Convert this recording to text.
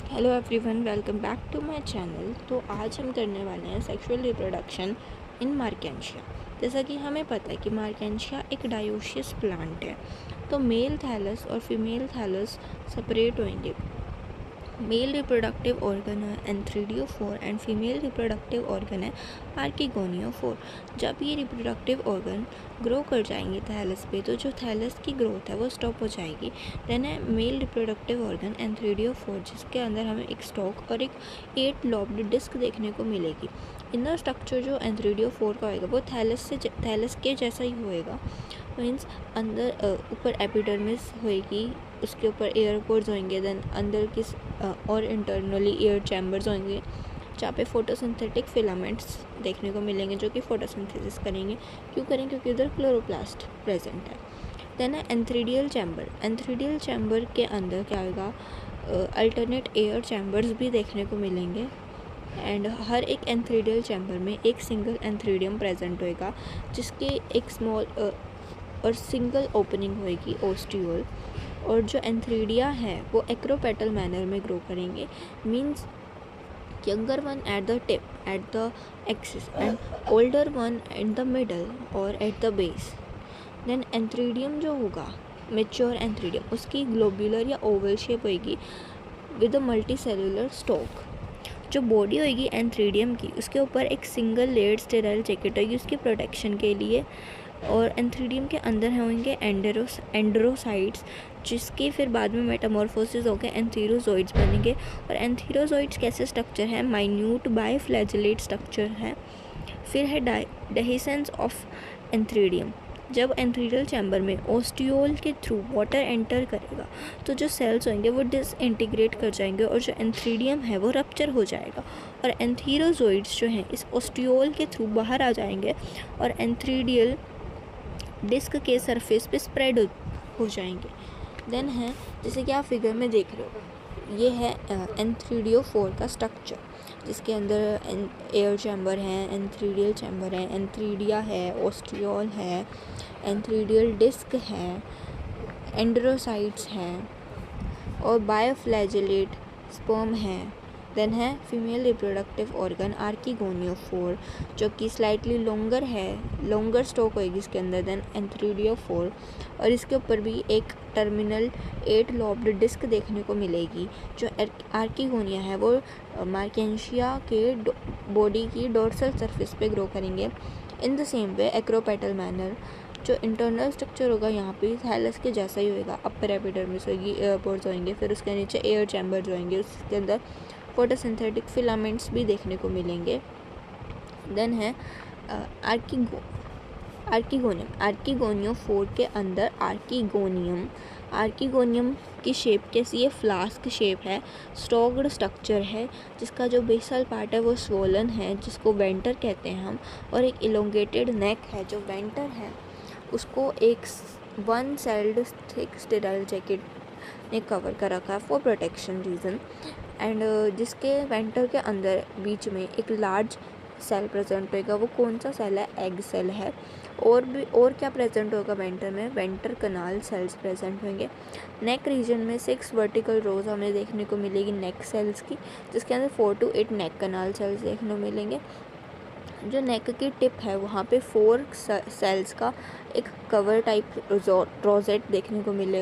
Hello everyone, welcome back to my channel. तो आज हम करने वाले हैं सेक्सुअल रिप्रोडक्शन इन मार्केंशिया। जैसा कि हमें पता है कि मार्केंशिया एक डायोशियस प्लांट है। तो मेल थैलस और फीमेल थैलस सेपरेट होंगे। मेल रिप्रोडक्टिव ऑर्गन है एंथ्रीडियो4 एंड फीमेल रिप्रोडक्टिव ऑर्गन है आर्किगोनियो4। जब ये रिप्रोडक्टिव ऑर्गन ग्रो कर जाएंगे थैलस पे, तो जो थैलस की ग्रोथ है वो स्टॉप हो जाएगी। देन है मेल रिप्रोडक्टिव ऑर्गन एंथ्रीडियो4, जिसके अंदर हमें एक स्टॉक और एक 8 लॉब्ड डिस्क देखने को मिलेगी। इनर स्ट्रक्चर जो एंथ्रीडियो4 का होएगा वो थैलस के जैसा ही होएगा। मीन्स अंदर ऊपर एपिडर्मिस होएगी, उसके ऊपर एयर कोर्स होंगे। देन अंदर किस और इंटरनली एयर चैम्बर्स होंगे जहाँ पे फोटोसिंथेटिक फिलामेंट्स देखने को मिलेंगे जो कि फोटोसिंथेसिस करेंगे। क्यों करेंगे? क्योंकि उधर क्लोरोप्लास्ट प्रेजेंट है। देन है एंथ्रीडियल चैम्बर। एंथ्रीडियल चैम्बर के अंदर क्या होगा? अल्टरनेट एयर चैम्बर्स भी देखने को मिलेंगे। एंड हर एक एंथ्रीडियल चैम्बर में एक सिंगल एंथ्रीडियम प्रेजेंट होएगा, जिसके एक स्मॉल और सिंगल ओपनिंग होएगी ओस्टियोल। और जो एंथ्रीडिया है वो एक्रोपेटल मैनर में ग्रो करेंगे। Means younger one at the tip at the axis and older one in the middle और at the base. Then antheridium जो होगा, मेच्योर एंथ्रीडियम, उसकी ग्लोब्यूलर या ओवल शेप होएगी with a multicellular stalk. जो body होएगी antheridium की, उसके ऊपर एक सिंगल लेयर्ड स्टेराइल जैकेट होगी उसकी प्रोटेक्शन के लिए। और एंथ्रीडियम के अंदर होंगे एंडरोसाइट्स, जिसके फिर बाद में मेटामॉर्फोसिस होकर एंथीरोजोइड्स बनेंगे। और एंथीरोजोइड्स कैसे स्ट्रक्चर है? माइन्यूट बायफ्लैजेलेट स्ट्रक्चर है। फिर है डेहिसेंस ऑफ एंथ्रीडियम। जब एंथ्रीडियल चैम्बर में ओस्टियोल के थ्रू वाटर एंटर करेगा तो जो सेल्स होंगे वो डिसइंटीग्रेट कर जाएंगे और जो एंथ्रीडियम है वो रप्चर हो जाएगा। और एंथीरोजोइड्स जो हैं इस ओस्टियोल के थ्रू बाहर आ जाएंगे और एंथ्रीडियल डिस्क के सरफेस पे स्प्रेड हो जाएंगे। देन है, जैसे कि आप फिगर में देख रहे हो, ये है एंथ्रीडियो4 का स्ट्रक्चर, जिसके अंदर एयर चैम्बर है, एंथ्रीडियल चैम्बर है, एंथ्रीडिया है, ओस्टियोल है, एंथ्रीडियल डिस्क है, एंडरोसाइट्स हैं और बायोफ्लैजेलेट स्पर्म है। देन है फीमेल रिप्रोडक्टिव ऑर्गन आर्किगोनियो4, जो कि स्लाइटली लॉन्गर है, लॉन्गर स्टॉक होएगी इसके अंदर देन एंथ्रीडियो4। और इसके ऊपर भी एक टर्मिनल 8 लॉब्ड डिस्क देखने को मिलेगी। जो आर्किगोनिया है वो मार्केंशिया के बॉडी की डोर्सल सरफेस पे ग्रो करेंगे। In the same way acropetal manner, जो इंटरनल स्ट्रक्चर होगा यहाँ पे थैलस के जैसा ही होएगा। अपर एपिडर्मिस होगी, एयरपोर्ट्स होंगे, फिर उसके नीचे एयर चैम्बर जो होंगे, उसके अंदर फोटोसिंथेटिक फिलामेंट्स भी देखने को मिलेंगे। देन है आर्किगोनियो4 के अंदर आर्किगोनियम की शेप कैसी है? फ्लास्क शेप है, स्टॉक्ड स्ट्रक्चर है, जिसका जो बेसल पार्ट है वो स्वोलन है, जिसको वेंटर कहते हैं हम। और एक इलोंगेटेड नेक है। जो वेंटर है उसको एक 1 सेल्ड थिक स्टेराइल जैकेट ने कवर कर रखा है फॉर प्रोटेक्शन रीज़न। एंड जिसके वेंटर के अंदर बीच में एक लार्ज सेल प्रेजेंट होएगा। वो कौन सा सेल है? एग सेल है। और क्या प्रेजेंट होगा वेंटर में? वेंटर कनाल सेल्स प्रेजेंट होंगे। नेक रीजन में 6 वर्टिकल रोज हमें देखने को मिलेगी नेक सेल्स की, जिसके अंदर 4 to 8 नेक कनाल सेल्स देखने को मिलेंगे। जो नेक की टिप है वहाँ पे 4 सेल्स का एक कवर टाइप रोजेट देखने को मिलेगा।